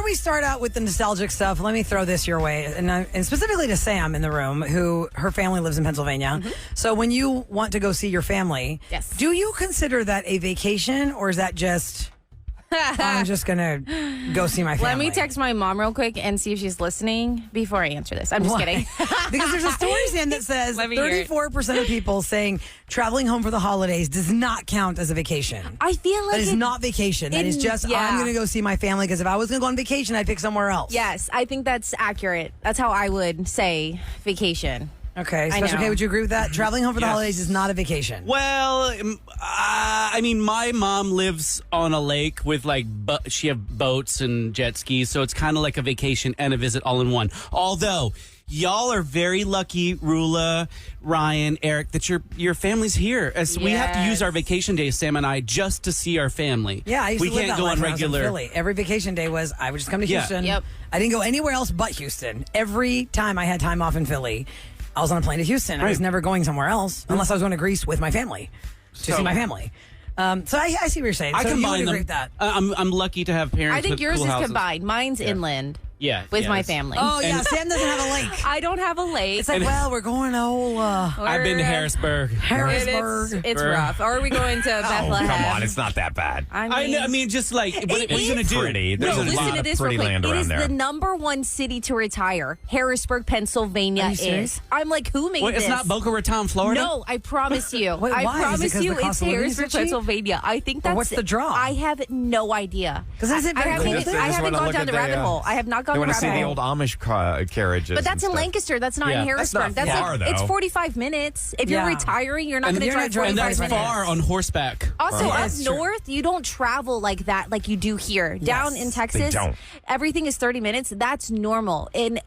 before we start out with the nostalgic stuff, let me throw this your way, and specifically to Sam in the room, who her family lives in Pennsylvania. Mm-hmm. So when you want to go see your family, yes, do you consider that a vacation, or is that just... I'm just going to go see my family? Let me text my mom real quick and see if she's listening before I answer this. I'm just kidding. Because there's a story, Sam, that says 34% of people saying traveling home for the holidays does not count as a vacation. I feel like that is not vacation. That is just, I'm going to go see my family, because if I was going to go on vacation, I'd pick somewhere else. Yes, I think that's accurate. That's how I would say vacation. Okay, Special K, would you agree with that? Traveling home for the holidays is not a vacation. Well, I mean, my mom lives on a lake with she have boats and jet skis, so it's kind of like a vacation and a visit all in one. Although, y'all are very lucky, Roula, Ryan, Eric, that your family's here. As we have to use our vacation days, Sam and I, just to see our family. Yeah, I used to live that life when I was in Philly. Every vacation day was, I would just come to Houston. Yep. I didn't go anywhere else but Houston. Every time I had time off in Philly, I was on a plane to Houston. Right. I was never going somewhere else unless I was going to Greece with my family to see my family. So I see what you're saying. I combine you would them. agree with that. I'm lucky to have parents. I think with yours cool is houses. combined. Mine's inland. Yeah, with my family. Oh, yeah. Sam doesn't have a lake. I don't have a lake. It's like, well, we're going to Ola. I've been to Harrisburg. It's rough. Or are we going to Bethlehem? Come on, it's not that bad. I mean, just like, what are you going to do? Pretty. There's a lot of pretty land around there. It is the number one city to retire. Harrisburg, Pennsylvania is. I'm like, who made this? It's not Boca Raton, Florida? No, I promise you. Wait, I why? promise you it's Harrisburg, cheap? Pennsylvania. I think that's... What's the draw? I have no idea. Because is it very I haven't gone down the rabbit hole. I have not gone down the rabbit hole. They want to see the old Amish carriages. But that's in Lancaster. That's not in Harrisburg. That's not far, though. It's 45 minutes. If you're retiring, you're not going to drive 45 minutes. And that's far on horseback. Also, up north, you don't travel like that like you do here. Down in Texas, everything is 30 minutes. That's normal. In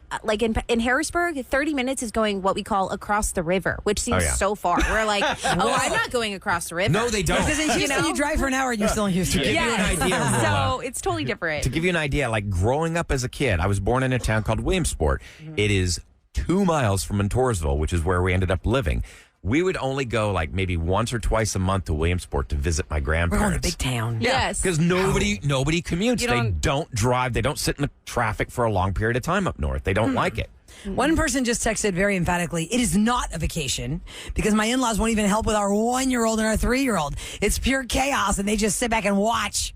Harrisburg, 30 minutes is going what we call across the river, which seems so far. We're like, I'm not going across the river. No, they don't. Because in Houston, you drive for an hour and you're still in Houston. To give you an idea, so it's totally different. To give you an idea, like growing up as a kid, I was born in a town called Williamsport. It is 2 miles from Montoursville, which is where we ended up living. We would only go like maybe once or twice a month to Williamsport to visit my grandparents. We're going to big town. Yes. Because nobody commutes. They don't drive. They don't sit in the traffic for a long period of time up north. They don't like it. One person just texted very emphatically, it is not a vacation because my in-laws won't even help with our 1-year-old and our 3-year-old. It's pure chaos and they just sit back and watch.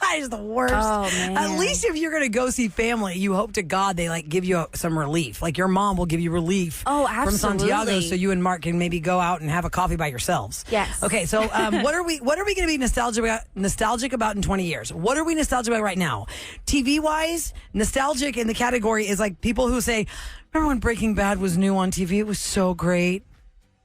That is the worst. Oh, man. At least if you're going to go see family, you hope to God they give you some relief. Like your mom will give you relief from Santiago, so you and Mark can maybe go out and have a coffee by yourselves. Yes. Okay, so what are we going to be nostalgic about in 20 years? What are we nostalgic about right now? TV wise, nostalgic in the category is like people who say, "Remember when Breaking Bad was new on TV? It was so great."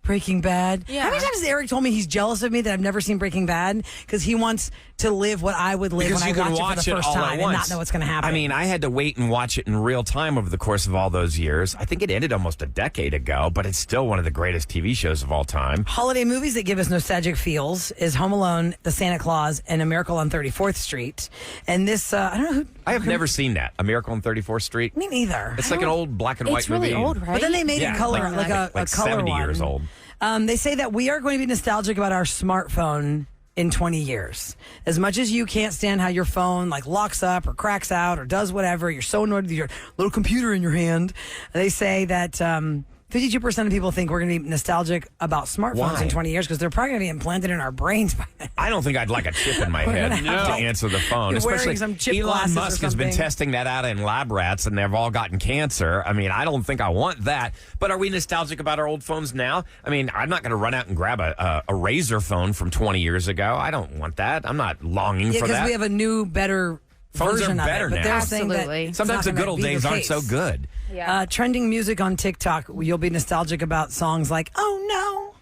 Breaking Bad. Yeah. How many times has Eric told me he's jealous of me that I've never seen Breaking Bad because he wants to live what I would live Because when I watch it for the first time and not know what's going to happen? I mean, I had to wait and watch it in real time over the course of all those years. I think it ended almost a decade ago, but it's still one of the greatest TV shows of all time. Holiday movies that give us nostalgic feels is Home Alone, The Santa Claus, and A Miracle on 34th Street. And this, I don't know who... I have never seen that. A Miracle on 34th Street. Me neither. It's like an old black and white movie. It's really old, right? But then they made it color, like a color 70 one. years old. They say that we are going to be nostalgic about our smartphone in 20 years. As much as you can't stand how your phone locks up or cracks out or does whatever, you're so annoyed with your little computer in your hand. They say that 52% of people think we're going to be nostalgic about smartphones in 20 years because they're probably going to be implanted in our brains by then. I don't think I'd like a chip in my head to answer the phone. You're Especially wearing some chip Elon glasses or Musk has been something. testing that out in lab rats and they've all gotten cancer. I mean, I don't think I want that. But are we nostalgic about our old phones now? I mean, I'm not going to run out and grab a Razor phone from 20 years ago. I don't want that. I'm not longing for that. Because we have a new, better Phones version are better of it. But now. they're saying Absolutely. that Sometimes the good old days aren't so good. Yeah. Trending music on TikTok, you'll be nostalgic about songs like "Oh No,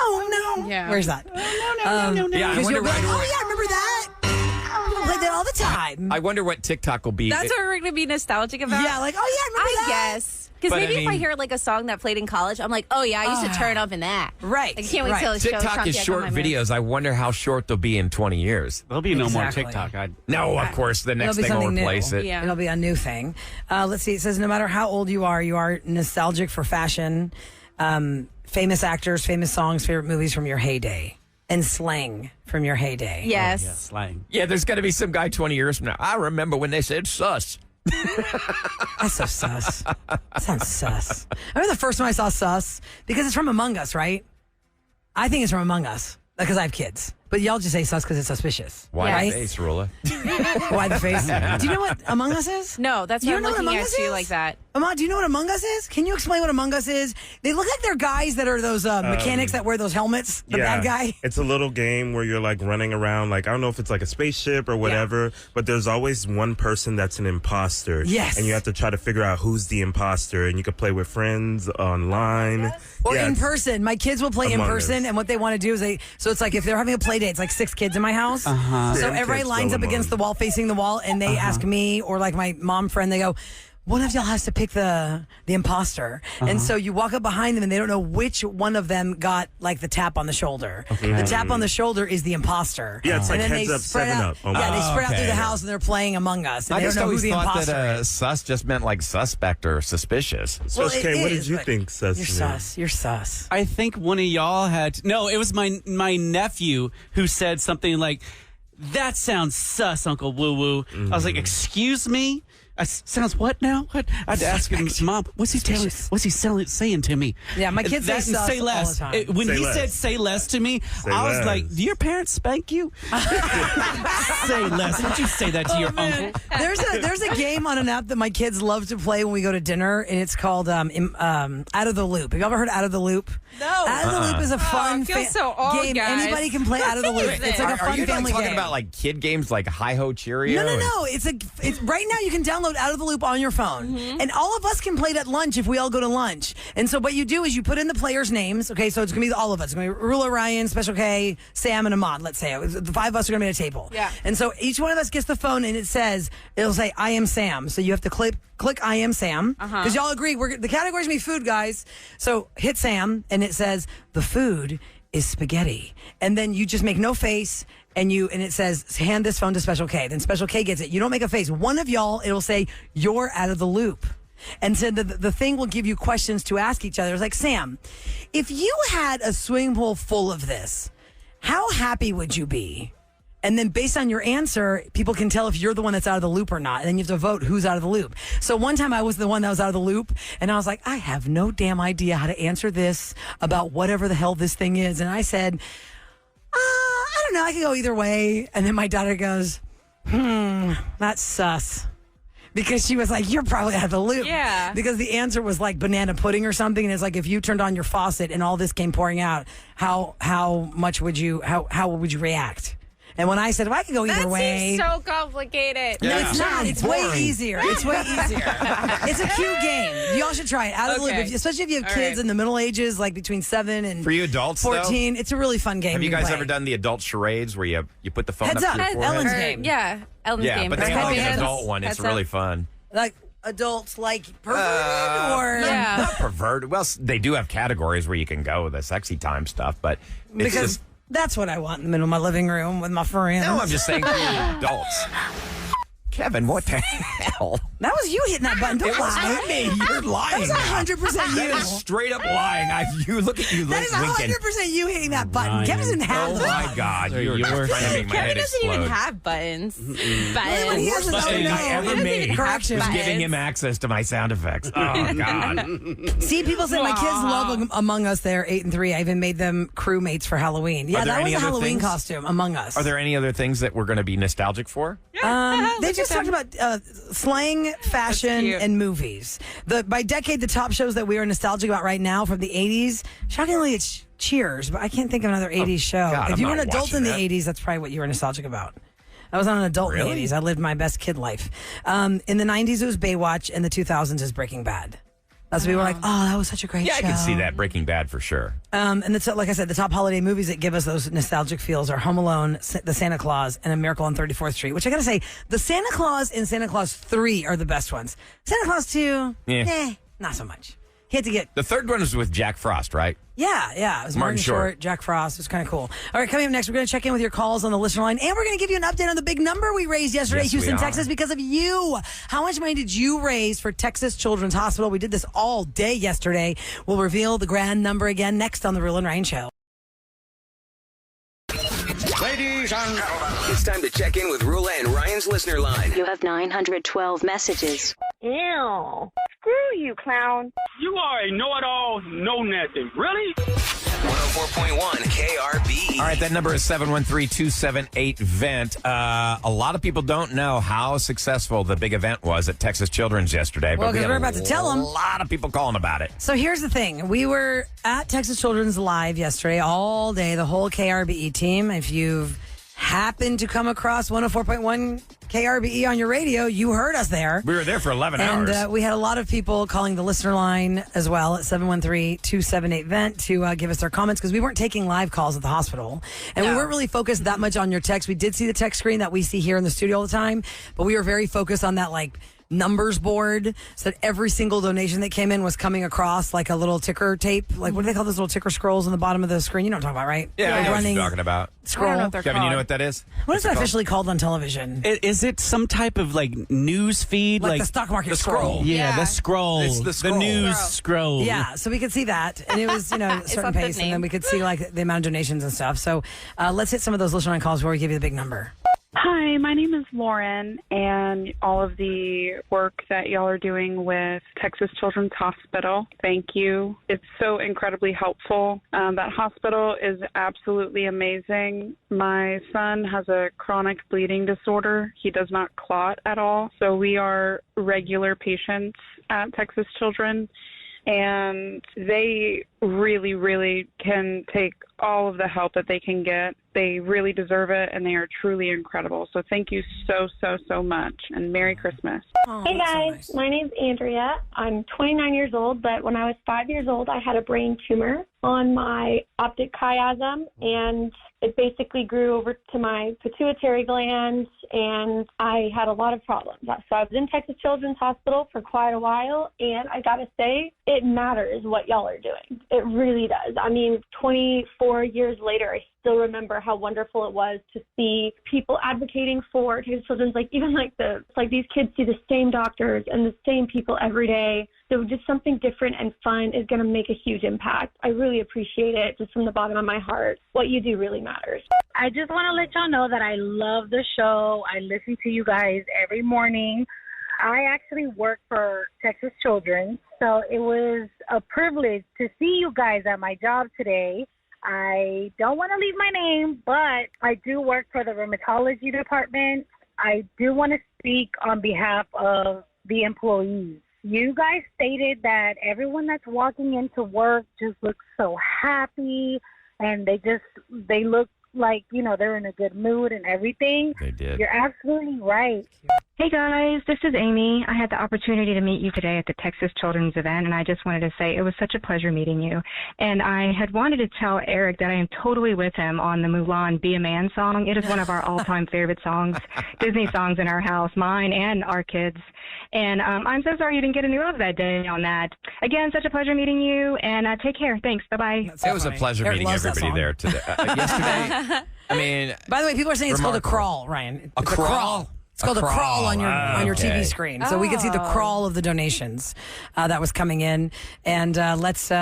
Oh No." Yeah. Where's that? Yeah, I 'cause wonder you'll be like, what- "Oh yeah, I remember that. I play that all the time." I wonder what TikTok will be. That's what we're going to be nostalgic about? Yeah, like, "Oh yeah, I remember I that." guess. Because But, maybe I if I mean- hear a song that played in college, I'm like, oh yeah, I used to turn up in that. Right, I can't wait right. till it shows TikTok is Shanti short on my videos. I wonder how short they'll be in 20 years. There'll be no more Exactly. TikTok. No, of course, the next It'll be thing will something replace new. it. Yeah. It'll be a new thing. Let's see. It says no matter how old you are nostalgic for fashion, famous actors, famous songs, favorite movies from your heyday. and slang from your heyday? Yes. Yeah, slang. Yeah, there's going to be some guy 20 years from now. I remember when they said sus. That's so sus. That sounds sus. I remember the first time I saw sus because it's from Among Us, right? I think it's from Among Us because I have kids. But y'all just say sus because it's suspicious. Why right? the face, Rula? Why the face? Do you know what Among Us is? No, that's You why I'm don't know what looking Among at Us you is? like that. Amon, do you know what Among Us is? Can you explain what Among Us is? They look like they're guys that are those mechanics that wear those helmets. The bad guy. It's a little game where you're like running around, like I don't know if it's like a spaceship or whatever, but there's always one person that's an imposter. Yes. And you have to try to figure out who's the imposter, and you can play with friends online. Or Yeah, in it's- person. My kids will play in Among person, Us. and what they want to do is so it's like if they're having a play date, it's like 6 kids in my house. So Damn everybody kids lines go up against the among. wall, facing the wall, and they ask me or like my mom friend, they go, one of y'all has to pick the imposter. And so you walk up behind them and they don't know which one of them got like the tap on the shoulder. The tap on the shoulder is the imposter. Yeah, it's and like then heads they up, spread 7 out. up. Yeah, they spread out through Okay. the house and they're playing Among Us. And I they just don't know who always the thought imposter that is. sus just meant like suspect or suspicious. So, Well, it okay, what is, did you but think, Sus? You're sus. You're sus. I think one of y'all had no. It was my nephew who said something like, "That sounds sus, Uncle Woo Woo." I was like, "Excuse me." Sounds what now? What? I had to ask him, Mom. What's he telling? What's he saying to me? Yeah, my kids say That and sus say all less. the time. When Say he less. said "say less" to me, I was less. like, "Do your parents spank you?" Say less. Don't you say that to your uncle? There's a game on an app that my kids love to play when we go to dinner, and it's called Out of the Loop. Have you ever heard Out of the Loop? No. Out of the Loop is a fun it feels so old, game. guys. Anybody can play Out of the Loop. is It's it? like a Are fun you like family talking game. about like kid games like Hi Ho Cheerio? No. It's right now you can download Out of the Loop on your phone. And all of us can play it at lunch if we all go to lunch. And so what you do is you put in the players' names. Okay, so it's going to be all of us. It's going to be Roula, Ryan, Special K, Sam, and Ahmad, let's say. The 5 of us are going to be at a table. Yeah. And so each one of us gets the phone and it'll say, I am Sam. So you have to click I am Sam. Because y'all agree, the category's going to be food, guys. So hit Sam and it says, the food is spaghetti. And then you just make no face and it says, hand this phone to Special K. Then Special K gets it. You don't make a face. One of y'all, it'll say, you're out of the loop. And so the thing will give you questions to ask each other. It's like, Sam, if you had a swimming pool full of this, how happy would you be? And then based on your answer, people can tell if you're the one that's out of the loop or not. And then you have to vote who's out of the loop. So one time I was the one that was out of the loop. And I was like, I have no damn idea how to answer this about whatever the hell this thing is. And I said, I don't know. I could go either way. And then my daughter goes, that's sus. Because she was like, you're probably out of the loop. Yeah. Because the answer was like banana pudding or something. And it's like, if you turned on your faucet and all this came pouring out, how would you react? And when I said, well, I could go either That way. seems so complicated. No, Yeah. it's not. It's way Boring. easier. It's way easier. It's a cute game. Y'all should try it. Out of the loop, Okay. especially if you have All kids right. in the middle ages, like between 7 and For you adults, though? 14. It's a really fun game. Have you to guys play. ever done the adult charades where you put the phone Heads up up. to your forehead? Ellen's Or- game. Yeah, Ellen's Yeah, game. but they That's have like heads an up. adult one. It's Heads really up. fun. Like adults, like perverted or Yeah. Not perverted. Well, they do have categories where you can go, the sexy time stuff, but it's because just. that's what I want in the middle of my living room with my friends. No, I'm just saying for adults. Kevin, what the hell? That was you hitting that button. Don't It was lie. not me. You're lying. That was 100% That you. is straight up lying. You look at you That is winking. 100% you hitting that button. Ryan. Kevin doesn't have Oh the my button. God! They're You're yours. trying to make my Kevin head doesn't explode. even have buttons. When he has his Button own I ever made correction. was buttons. giving him access to my sound effects. Oh God! See, people say my kids love Among Us. They're 8 and 3. I even made them crewmates for Halloween. Yeah, Are there that was any a other Halloween things? costume. Among Us. Are there any other things that we're going to be nostalgic for? They just talked about slang, fashion, cute. and movies. By decade, the top shows that we are nostalgic about right now from the 80s, shockingly, it's Cheers, but I can't think of another 80s show. God, If I'm you were not an adult in the watching that. 80s, that's probably what you were nostalgic about. I was not an adult in Really? the 80s. I lived my best kid life. In the 90s, it was Baywatch. In the 2000s, is Breaking Bad. That's what we were like, oh, that was such a great Yeah, show. I can see that. Breaking Bad for sure. And like I said, the top holiday movies that give us those nostalgic feels are Home Alone, The Santa Claus, and A Miracle on 34th Street, which I gotta say, the Santa Claus and Santa Claus 3 are the best ones. Santa Claus 2, Yeah. not so much. He had to get, The third one was with Jack Frost, right? yeah. It was Martin Short, Jack Frost. It was kind of cool. All right, coming up next, we're going to check in with your calls on the listener line, and we're going to give you an update on the big number we raised yesterday, Yes, we Houston, are. Texas, because of you. How much money did you raise for Texas Children's Hospital? We did this all day yesterday. We'll reveal the grand number again next on the Roula and Ryan Show. ladies and gentlemen. It's time to check in with Roula and Ryan's listener line. You have 912 messages. Ew. Screw you, clown. You are a know-it-all, know-nothing. Really? 104.1 KRB. All right, that number is 713-278-VENT. A lot of people don't know how successful the big event was at Texas Children's yesterday. Well, but we because had we're about to tell them. A lot of people calling about it. So here's the thing. We were at Texas Children's Live yesterday all day, the whole KRBE team. If you've happened to come across 104.1 KRBE on your radio, you heard us there. We were there for 11 hours. And we had a lot of people calling the listener line as well at 713-278-VENT to give us their comments because we weren't taking live calls at the hospital. And we weren't really focused that much on your text. We did see the text screen that we see here in the studio all the time, but we were very focused on that numbers board so that every single donation that came in was coming across like a little ticker tape. Like, what do they call those little ticker scrolls on the bottom of the screen? You know what I'm talking about, right? Yeah, I know what you're talking about. Scroll. I don't know what they're Kevin, called. you know what that is? What is that officially called on television? Is it some type of news feed? Like the stock market scroll. Yeah, the scroll. It's the scroll. news scroll. Yeah, so we could see that, and it was a certain not the pace, and name. then we could see like the amount of donations and stuff. So let's hit some of those listener line calls before we give you the big number. Hi, my name is Lauren, and all of the work that y'all are doing with Texas Children's Hospital, thank you. It's so incredibly helpful. That hospital is absolutely amazing. My son has a chronic bleeding disorder. He does not clot at all, so we are regular patients at Texas Children, and they really, really can take all of the help that they can get. They really deserve it, and they are truly incredible. So thank you so, so, so much, and Merry Christmas. Oh, Hey that's so guys, nice. my name's Andrea. I'm 29 years old, but when I was 5 years old, I had a brain tumor on my optic chiasm, and it basically grew over to my pituitary gland, and I had a lot of problems. So I was in Texas Children's Hospital for quite a while, and I gotta say, it matters what y'all are doing. It really does. I mean, 24 years later, I still remember how wonderful it was to see people advocating for Texas Children's, like these kids see the same doctors and the same people every day. So just something different and fun is going to make a huge impact. I really appreciate it just from the bottom of my heart. What you do really matters. I just want to let y'all know that I love the show. I listen to you guys every morning. I actually work for Texas Children, so it was a privilege to see you guys at my job today. I don't want to leave my name, but I do work for the rheumatology department. I do want to speak on behalf of the employees. You guys stated that everyone that's walking into work just looks so happy, and they look like, they're in a good mood and everything. They did. You're absolutely right. Hey guys, this is Amy. I had the opportunity to meet you today at the Texas Children's event, and I just wanted to say it was such a pleasure meeting you. And I had wanted to tell Eric that I am totally with him on the Mulan Be a Man song. It is one of our all-time favorite songs, Disney songs in our house, mine and our kids. And I'm so sorry you didn't get a new love that day on that. Again, such a pleasure meeting you, and take care. Thanks. Bye-bye. It was a pleasure Eric meeting loves that everybody song. there today. Yesterday, I mean... By the way, people are saying it's called a remarkable. crawl, Ryan. A It's crawl? It's called a crawl on your Okay. TV screen, so we could see the crawl of the donations that was coming in, and let's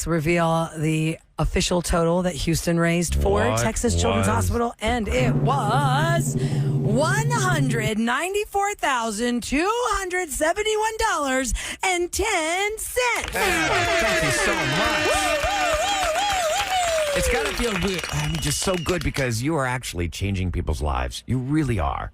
reveal the official total that Houston raised for What Texas Children's was- Hospital, and it was $194,271.10. Thank you so much. It's got to feel good. I mean, just so good because you are actually changing people's lives. You really are.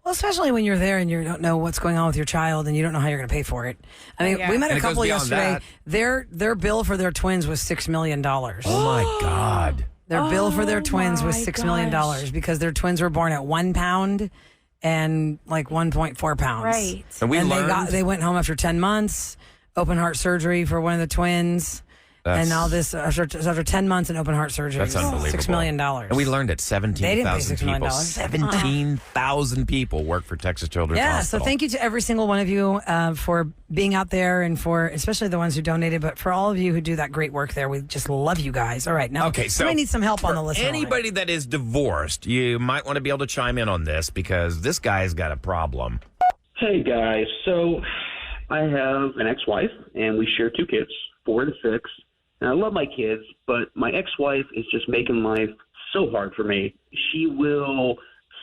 Well, especially when you're there and you don't know what's going on with your child and you don't know how you're going to pay for it. I mean, we met And a it goes couple beyond yesterday. that. Their bill for their twins was $6 million. Oh, my God. Their bill for their twins was $6 million because their twins were born at 1 pound and like 1.4 pounds. Right. And we learned- they went home after 10 months, open heart surgery for one of the twins. And now this, after 10 months in open heart surgery, That's unbelievable. $6 million. And we learned that They didn't pay 17,000 $6 million. people. 17,000 people work for Texas Children's Yeah, Hospital. so thank you to every single one of you for being out there and for, especially the ones who donated, but for all of you who do that great work there. We just love you guys. All right, now Okay, so we need some help on the list. Anybody that is divorced, you might want to be able to chime in on this because this guy's got a problem. Hey, guys. So I have an ex-wife, and we share 2 kids, 4 and 6. And I love my kids, but my ex-wife is just making life so hard for me. She will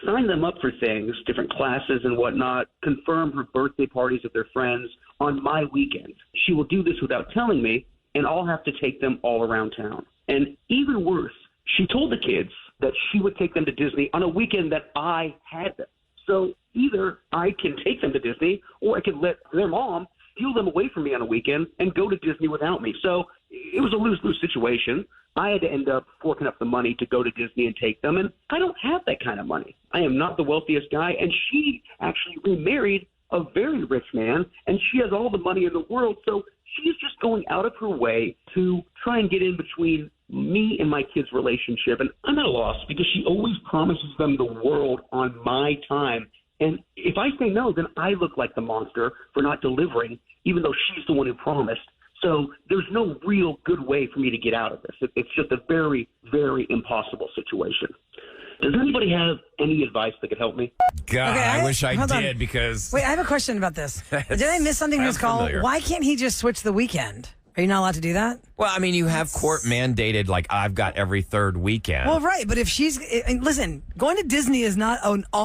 sign them up for things, different classes and whatnot, confirm her birthday parties of their friends on my weekend. She will do this without telling me, and I'll have to take them all around town. And even worse, she told the kids that she would take them to Disney on a weekend that I had them. So either I can take them to Disney, or I could let their mom steal them away from me on a weekend and go to Disney without me. So it was a lose-lose situation. I had to end up forking up the money to go to Disney and take them, and I don't have that kind of money. I am not the wealthiest guy, and she actually remarried a very rich man, and she has all the money in the world, so she's just going out of her way to try and get in between me and my kids' relationship. And I'm at a loss because she always promises them the world on my time. And if I say no, then I look like the monster for not delivering, even though she's the one who promised. So there's no real good way for me to get out of this. It's just a very, very impossible situation. Does anybody have any advice that could help me? God, Okay, I wish I hold did on. because... Wait, I have a question about this. Did I miss something in this call? familiar. Why can't he just switch the weekend? Are you not allowed to do that? Well, I mean, you have court mandated, like, I've got every third weekend. Well, right, but if she's listen, going to Disney is not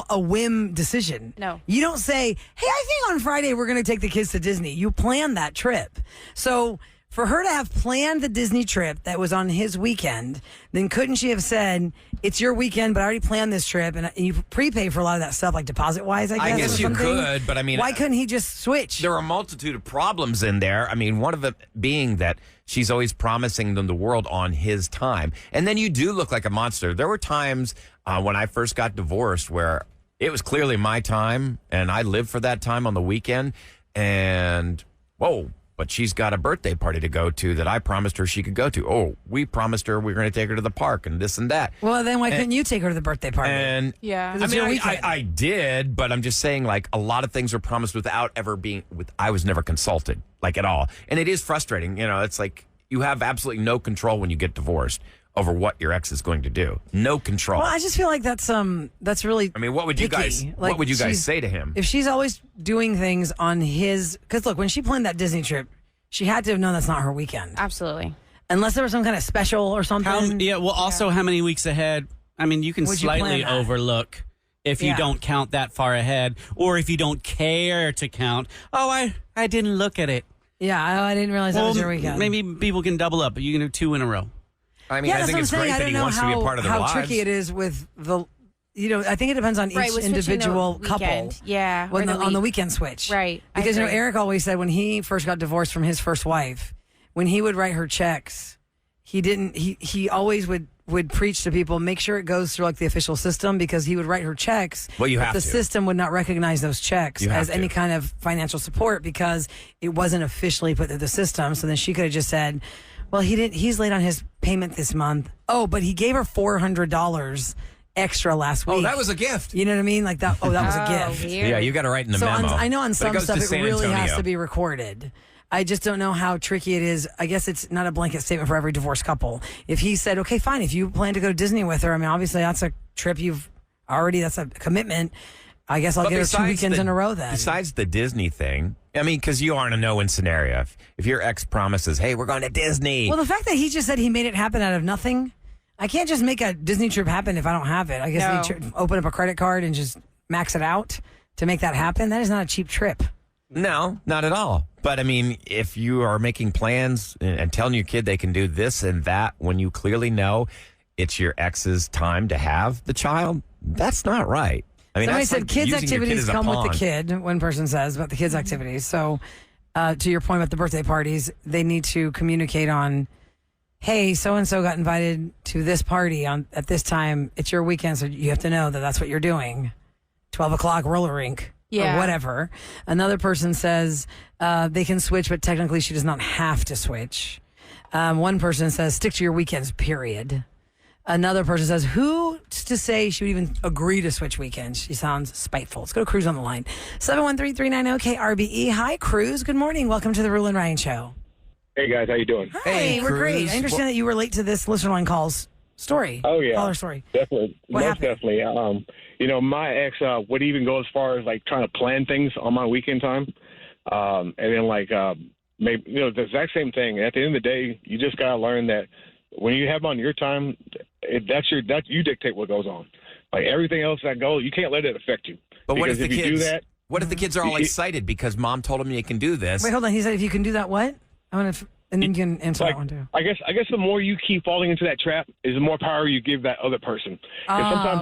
a whim decision. No. You don't say, "Hey, I think on Friday we're going to take the kids to Disney." You plan that trip. So for her to have planned the Disney trip that was on his weekend, then couldn't she have said, "It's your weekend, but I already planned this trip," and you prepay for a lot of that stuff, like deposit-wise, I guess? I guess or you something? could, but I mean... Why couldn't he just switch? There are a multitude of problems in there. I mean, one of them being that she's always promising them the world on his time. And then you do look like a monster. There were times when I first got divorced where it was clearly my time, and I lived for that time on the weekend. And, whoa, but she's got a birthday party to go to that I promised her she could go to. Oh, we promised her we were going to take her to the park and this and that. Well, then why couldn't you take her to the birthday party? And Yeah. 'Cause I it's mean, your weekend. I did, but I'm just saying, like, a lot of things are promised without ever being. I was never consulted, like, at all, and it is frustrating. You know, it's like you have absolutely no control when you get divorced over what your ex is going to do. No control. Well, I just feel like that's really. I mean, what would you picky. guys? Like, what would you guys she's- say to him? If she's always doing things on his, because look, when she planned that Disney trip, she had to have known that's not her weekend, Absolutely. unless there was some kind of special or something. Also, how many weeks ahead? I mean, you can Would you plan slightly that? overlook if you Yeah. don't count that far ahead, or if you don't care to count. Oh, I didn't look at it. Yeah, I didn't realize that was your weekend. Maybe people can double up, but you can do 2 in a row. I mean, yeah, I that's think what I'm it's saying. great I that don't he know wants to be a part of their how lives. tricky it is with the. I think it depends on Right, each with switching the individual couple. weekend. Yeah, when or the on the week. weekend switch. Right, I Because agree. Eric always said when he first got divorced from his first wife, when he would write her checks, he always would preach to people, make sure it goes through like the official system, because he would write her checks. Well, you but have the to. system would not recognize those checks You have as any to. kind of financial support because it wasn't officially put through the system. So then she could have just said, well, he's late on his payment this month. Oh, but he gave her $400 extra last week. Oh, that was a gift. You know what I mean? Like that. Oh, that was a gift. Yeah, you got to write in the So memo. I know on But some goes stuff to it San really has Antonio. to be recorded. I just don't know how tricky it is. I guess it's not a blanket statement for every divorced couple. If he said, okay, fine, if you plan to go to Disney with her, I mean, obviously that's a trip that's a commitment. I guess I'll But get her 2 besides weekends in a row then. Besides the Disney thing, I mean, because you are in a no-win scenario. If your ex promises, hey, we're going to Disney. Well, the fact that he just said he made it happen out of nothing, I can't just make a Disney trip happen if I don't have it. I guess we open up a credit card and just max it out to make that happen. That is not a cheap trip. No, not at all. But I mean, if you are making plans and telling your kid they can do this and that when you clearly know it's your ex's time to have the child, that's not right. I mean, Somebody that's said like kids' using your kid activities as a come with the pawn. kid, one person says, about the kids' activities. So to your point about the birthday parties, they need to communicate on, hey, so-and-so got invited to this party at this time. It's your weekend, so you have to know that that's what you're doing. 12 o'clock roller rink. Yeah. Or whatever. Another person says they can switch, but technically she does not have to switch. One person says stick to your weekends, period. Another person says who's to say she would even agree to switch weekends? She sounds spiteful. Let's go to Cruz on the line. 713-390-KRBE. Hi, Cruz. Good morning. Welcome to the Roula and Ryan Show. Hey, guys. How you doing? Hey, we're great. I understand that you were late to this listener line call's story. Oh, yeah. Caller story. Definitely. What Most definitely. My ex would even go as far as, like, trying to plan things on my weekend time. And then, like, maybe, the exact same thing. At the end of the day, you just got to learn that when you have on your time, you dictate what goes on. Like everything else that goes, you can't let it affect you. But what if Because the you kids? do that, What if the kids are all excited because mom told them you can do this? Wait, hold on. He said if you can do that, what? I want to, and then you can answer that one too. I guess the more you keep falling into that trap, is the more power you give that other person. Because sometimes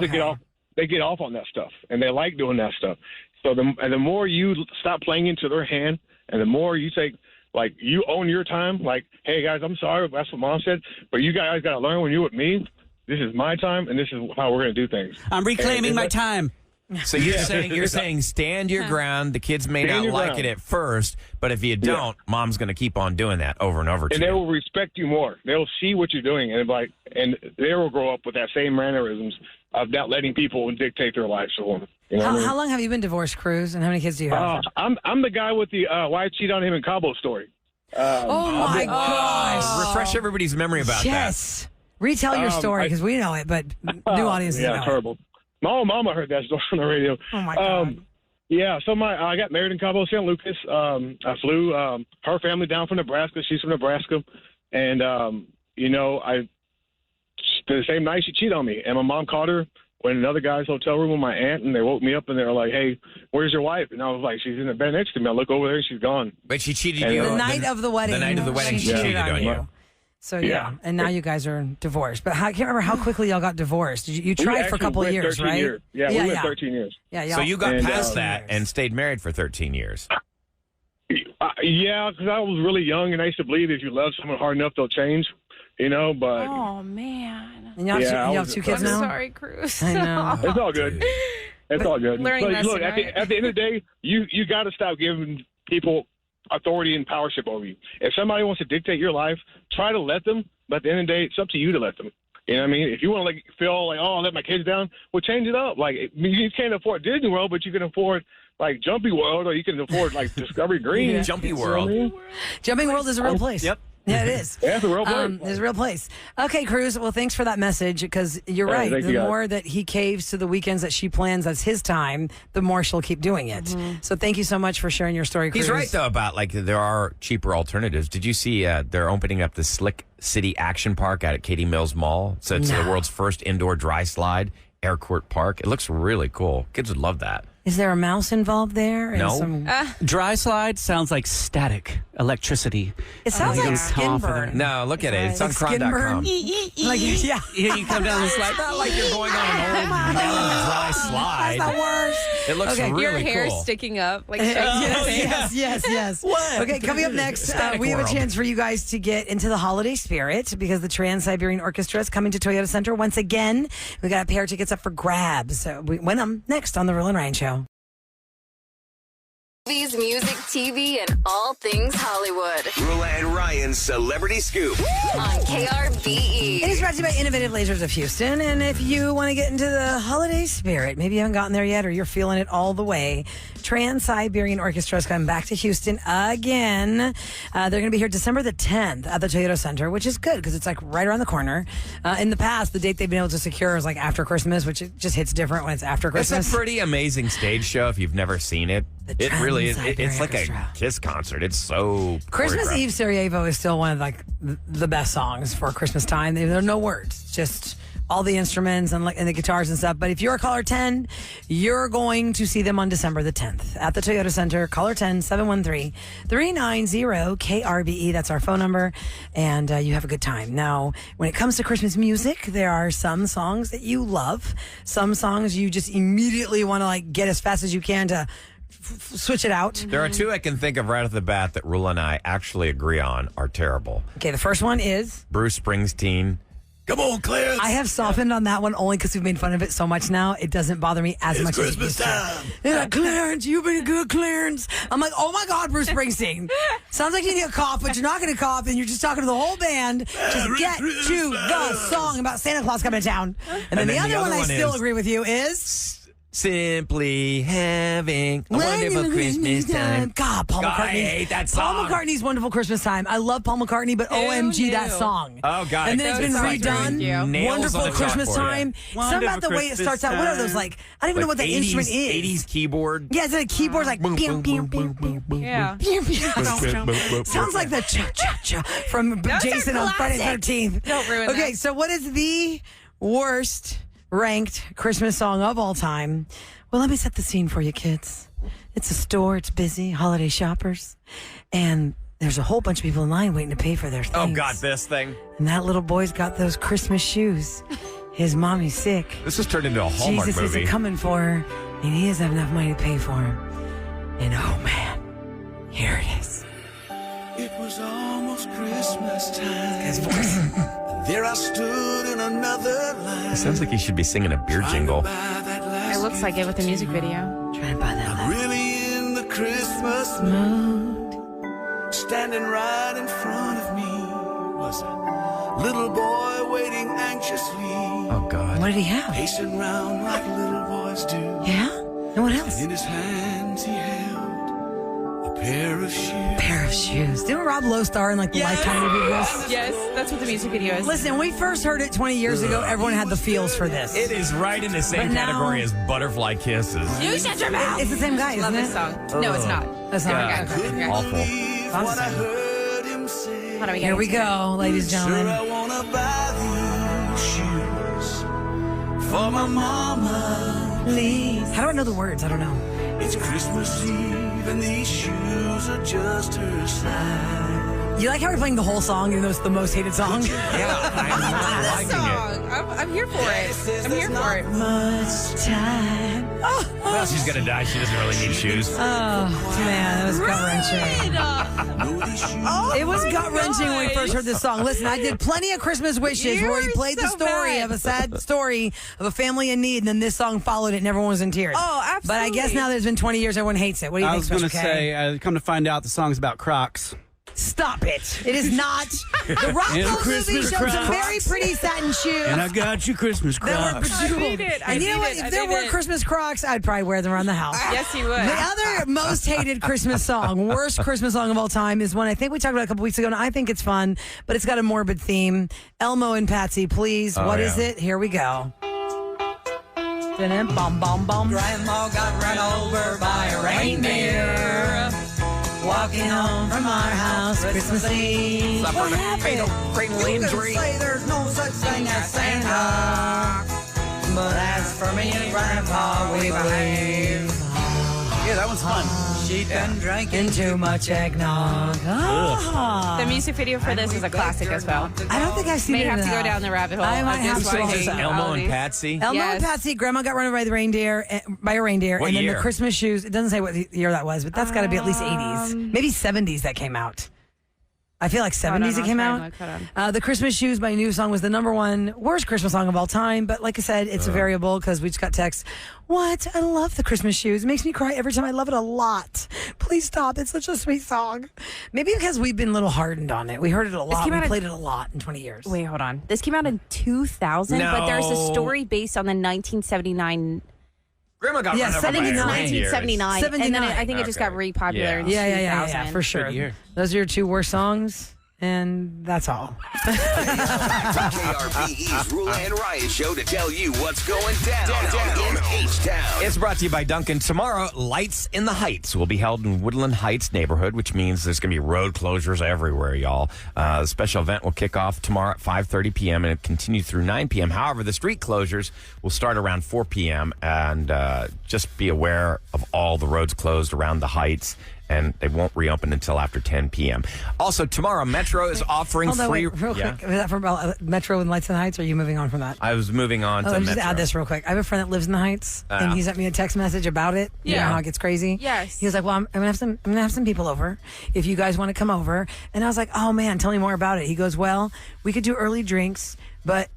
they get off on that stuff, and they like doing that stuff. So the more you stop playing into their hand, and the more you take, like, you own your time. Like, hey guys, I'm sorry, that's what mom said, but you guys got to learn when you're with me. This is my time, and this is how we're going to do things. I'm reclaiming my time. So you're saying stand your ground. The kids may not like it at first, but if you don't, mom's going to keep on doing that over and over. And they will respect you more. They'll see what you're doing, and they will grow up with that same mannerisms of not letting people dictate their lives for them. You know what I mean? How long have you been divorced, Cruz? And how many kids do you have? I'm the guy with the why I cheat on him in Cabo story. Oh my gosh! Refresh everybody's memory about that. Yes. Retell your story because we know it, but new audiences know Yeah, terrible. My old mama heard that story on the radio. Oh my God. Yeah, so I got married in Cabo San Lucas. I flew her family down from Nebraska. She's from Nebraska, and the same night she cheated on me, and my mom caught her in another guy's hotel room with my aunt, and they woke me up and they were like, "Hey, where's your wife?" And I was like, "She's in the bed next to me." I look over there and she's gone. But she cheated And, you The night of the wedding. The night of the wedding, she cheated on you. So yeah, and now you guys are divorced. But I can't remember how quickly y'all got divorced. You tried for a couple of years, right? Years. Yeah, we went 13 years. Yeah. So you got past that years. and stayed married for 13 years. Yeah, because I was really young, and I used to believe if you love someone hard enough, they'll change. But Oh man. And you have two kids I'm now. sorry, Cruz. I know. it's all good. It's all good. Learning But lesson, look, at right? the end of the day, you got to stop giving people authority and powership over you. If somebody wants to dictate your life, try to let them. But at the end of the day, it's up to you to let them. You know what I mean? If you want to feel like, oh, I'll let my kids down, well, change it up. Like, you can't afford Disney World, but you can afford like Jumpy World, or you can afford like Discovery Green. Yeah. Jumpy You know World. what I mean? Jumping World is a real place. Yep. Yeah, it is. Yeah, it's a real place. It's a real place. Okay, Cruz. Well, thanks for that message because you're All right, right. thank The you, guys. more that he caves to the weekends that she plans as his time, the more she'll keep doing it. So thank you so much for sharing your story, Cruz. He's right, though, about like there are cheaper alternatives. Did you see they're opening up the Slick City Action Park out at Katy Mills Mall? So it's the world's first indoor dry slide, Aircourt Park. It looks really cool. Kids would love that. Is there a mouse involved there? And No. Dry slide sounds like static electricity. It sounds You like can skin come off of burn. No, look at it. It's on Like skin cron.com. burn? Like, yeah. You come down the slide. Not like you're going on an old melon dry slide. That's the worst. It looks Okay. really Your hair cool. sticking up like Yes. What? Okay, coming up next, Static we have a world. chance for you guys to get into the holiday spirit because the Trans-Siberian Orchestra is coming to Toyota Center once again. We got a pair of tickets up for grabs. So we win them next on the Roula and Ryan Show. Movies, music, TV, and all things Hollywood. Roula and Ryan's Celebrity Scoop. On KRBE. It is brought to you by Innovative Lasers of Houston. And if you want to get into the holiday spirit, maybe you haven't gotten there yet or you're feeling it all the way, Trans-Siberian Orchestra is coming back to Houston again. They're going to be here December the 10th at the Toyota Center, which is good because it's like right around the corner. In the past, the date they've been able to secure is like after Christmas, which it just hits different when it's after Christmas. It's a pretty amazing stage show if you've never seen it. It really is. It's like a Kiss concert. It's so Christmas choreographed. Eve Sarajevo is still one of like the best songs for Christmas time. There are no words, just all the instruments and the guitars and stuff. But if you're a caller 10, you're going to see them on December the 10th at the Toyota Center. Caller 10 713-390-KRBE. That's our phone number, and you have a good time. Now, when it comes to Christmas music, there are some songs that you love, some songs you just immediately want to like get as fast as you can to switch it out. There are two I can think of right off the bat that Roula and I actually agree on are terrible. Okay, the first one is Bruce Springsteen. Come on, Clarence. I have softened on that one only because we've made fun of it so much now. It doesn't bother me as much as it used to. They're like, Clarence, you've been good, Clarence. I'm like, oh my God, Bruce Springsteen. Sounds like you need a cough, but you're not going to cough, and you're just talking to the whole band. Just get to the song about Santa Claus coming to town. And then the other one I still agree with you is Simply having a wonderful Christmas time. God, Paul McCartney. I hate that song. Paul McCartney's Wonderful Christmas Time. I love Paul McCartney, but OMG, that song. Oh, God. And then it's been redone. Wonderful Christmas Time. Something about the way it starts out. What are those like? I don't even know what the instrument is. 80s keyboard. Yeah, it's a keyboard like. Yeah. Sounds like the cha-cha-cha from Jason on Friday the 13th. Don't ruin Okay, that. so what is the worst ranked Christmas song of all time? Well, let me set the scene for you, kids. It's a store. It's busy. Holiday shoppers. And there's a whole bunch of people in line waiting to pay for their things. Oh, God, this thing. And that little boy's got those Christmas shoes. His mommy's sick. This has turned into a Hallmark Jesus movie. isn't coming for her, and he doesn't have enough money to pay for him. And oh, man, here it is. It was almost Christmas time. His voice. There I stood in another line. It sounds like he should be singing a beer jingle. It looks like it with the music video. Trying to buy that. Really in the Christmas mood. Standing right in front of me was a little boy waiting anxiously. Oh, God. What did he have? Pacing round like little boys do. Yeah? And what else? And in his hands he held a pair of shoes. Pair of shoes. Didn't Rob Lowe star in like the Lifetime movie of this? Yes, that's what the music video is. Listen, when we first heard it 20 years ago, everyone had the feels for this. It is right in the same But now- category as Butterfly Kisses. You shut your mouth. It's the same guy, Love isn't this it? song. No, it's not. That's not Yeah. okay. Awful. What I heard him say. How do we get Here we into it? go, ladies and Sure, gentlemen. I wanna buy these shoes for my mama. Please. How do I know the words? I don't know. It's Christmas Eve and these shoes are just her size. You like how we're playing the whole song even though it's the most hated song? Yeah, I'm not liking it. I'm here for it. I'm here for it. Much time. Oh, Well, she's going to die. She doesn't really need shoes. man, that was gut-wrenching. It was gut-wrenching when we first heard this song. Listen, I did plenty of Christmas wishes where we played the story of a sad story of a family in need, and then this song followed it, and everyone was in tears. Oh, absolutely. But I guess now that it's been 20 years, everyone hates it. What do you I think, was going to Special K? say, come to find out, the song's about Crocs. Stop it. It is not. The Rock And Lowe movie Christmas showed some Crocs. very pretty satin shoes. And I got you Christmas That were Crocs. beautiful. need it. I And you know need what? it. If I there need were it. Christmas Crocs, I'd probably wear them around the house. Yes, you would. The other most hated Christmas song, worst Christmas song of all time, is one I think we talked about a couple weeks ago, and I think it's fun, but it's got a morbid theme. Elmo and Patsy, please. Oh, What is yeah. it? Here we go. Bum, bum, bum. Grandma got run over by a reindeer. Walking home from our house Christmas Eve. Suffered a fatal injury. Say there's no such thing as Santa. But as for me and Grandpa, we believe Yeah, that one's fun. she'd been drinking. Too much eggnog. Ah. The music video for this is a classic as well. I don't think I've seen May it have to go enough. down the rabbit hole. I might of have just to watching also. Elmo all and these. Patsy. Elmo Yes. and Patsy, Grandma got run over by the reindeer, by a reindeer, What and then year? the Christmas shoes. It doesn't say what year that was, but that's got to be at least 80s, maybe 70s that came out. I feel like 70s it came out. The Christmas Shoes, my new song, was the number one worst Christmas song of all time. But like I said, it's a variable because we just got text. What? I love the Christmas Shoes. It makes me cry every time. I love it a lot. Please stop. It's such a sweet song. Maybe because we've been a little hardened on it. We heard it a lot. came We out in- played it a lot in 20 years. Wait, hold on. This came out in 2000, but there's a No. story based on the 1979. Grandma got Yeah, run over by a 79. reindeer. 1979. And then 79. I think it just got Okay. repopular in 2000. Yeah, for sure. Good year. Those are your two worst songs, and that's all. KRPE's Roula and Ryan show to tell you what's going down in H-Town. It's brought to you by Duncan. Tomorrow, Lights in the Heights will be held in Woodland Heights neighborhood, which means there's going to be road closures everywhere, y'all. The special event will kick off tomorrow at 5:30 p.m. and it continue through 9 p.m. However, the street closures will start around 4 p.m. and just be aware of all the roads closed around the heights. And they won't reopen until after 10 p.m. Also, tomorrow, Metro is offering Hold on, free... wait, real Yeah. quick. Was that from Metro and Lights and Heights, or are you moving on from that? I was moving on to Let me Metro. just add this real quick. I have a friend that lives in the Heights, and he sent me a text message about it. You know Yeah. how it gets crazy. Yes. He was like, "Well, I'm gonna have some people over. If you guys want to come over," and I was like, "Oh man, tell me more about it." He goes, "Well, we could do early drinks, but."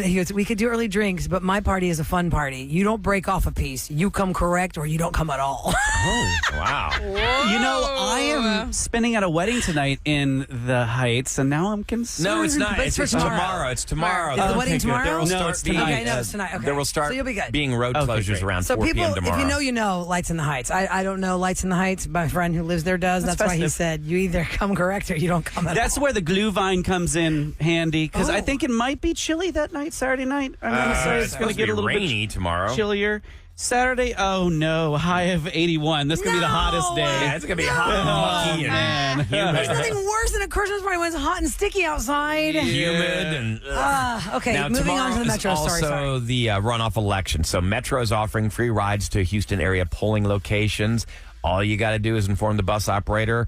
He goes, we could do early drinks, but my party is a fun party. You don't break off a piece. You come correct or you don't come at all. Oh, wow. You know, I am spinning at a wedding tonight in the Heights, and now I'm concerned. No, it's not. But It's for tomorrow. It's tomorrow. Is the wedding tomorrow? There will No, start it's being, tonight. Okay, no, it's tonight. Okay. There will start So you'll be good. being road Okay, closures great. around So 4 people, p.m. tomorrow. if you know Lights in the Heights. I don't know Lights in the Heights. My friend who lives there does. That's why he festive. said you either come correct or you don't come at That's all. where the glue vine comes in handy, because I Oh. think it might be chilly that night, Saturday night. I'm going to say it's going to get a little rainy bit tomorrow. chillier. Saturday, oh no, high of 81. That's going to be the hottest day. Yeah, it's going to be hot and mucky and There's humid. nothing worse than a Christmas party when it's hot and sticky outside. Humid and Okay, now, moving on to the tomorrow Metro is story. also Sorry. the runoff election. So Metro is offering free rides to Houston area polling locations. All you got to do is inform the bus operator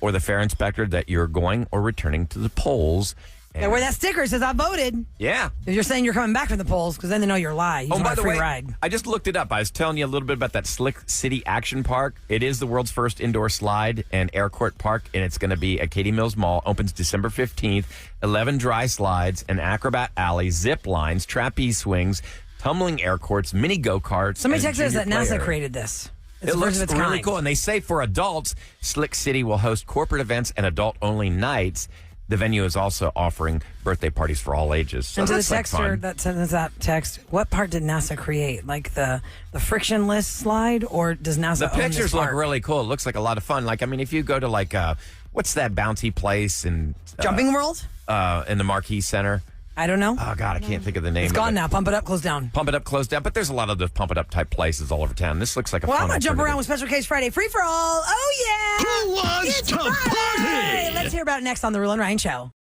or the fare inspector that you're going or returning to the polls. Yeah, wear that sticker that says I voted. Yeah. If you're saying you're coming back from the polls, because then they know you're lying. You Oh, just by want a the free way, ride. I just looked it up. I was telling you a little bit about that Slick City Action Park. It is the world's first indoor slide and aircourt park, and it's going to be at Katy Mills Mall. Opens December 15th. 11 dry slides, an acrobat alley, zip lines, trapeze swings, tumbling aircourts, mini go-karts. Somebody and texted us that junior NASA player. created this. It's It the looks first of its really kind. cool. And they say for adults, Slick City will host corporate events and adult-only nights. The venue is also offering birthday parties for all ages. So And to the that's like texter fun. that sent us that text, what part did NASA create? Like the frictionless slide, or does NASA The own this pictures look park? really cool. It looks like a lot of fun. Like, I mean, if you go to like, what's that bouncy place in Jumping World? in the Marquis Center? I don't know. Oh God, I can't think of the name. It's of gone it. now. Pump it up, close down. Pump it up, close down. But there's a lot of those pump it up type places all over town. This looks like a Well, fun I'm going to jump alternative. around with Special Case Friday. Free for all. Oh, yeah. Who wants It's to Friday. party? Let's hear about it next on The Roula and Ryan Show.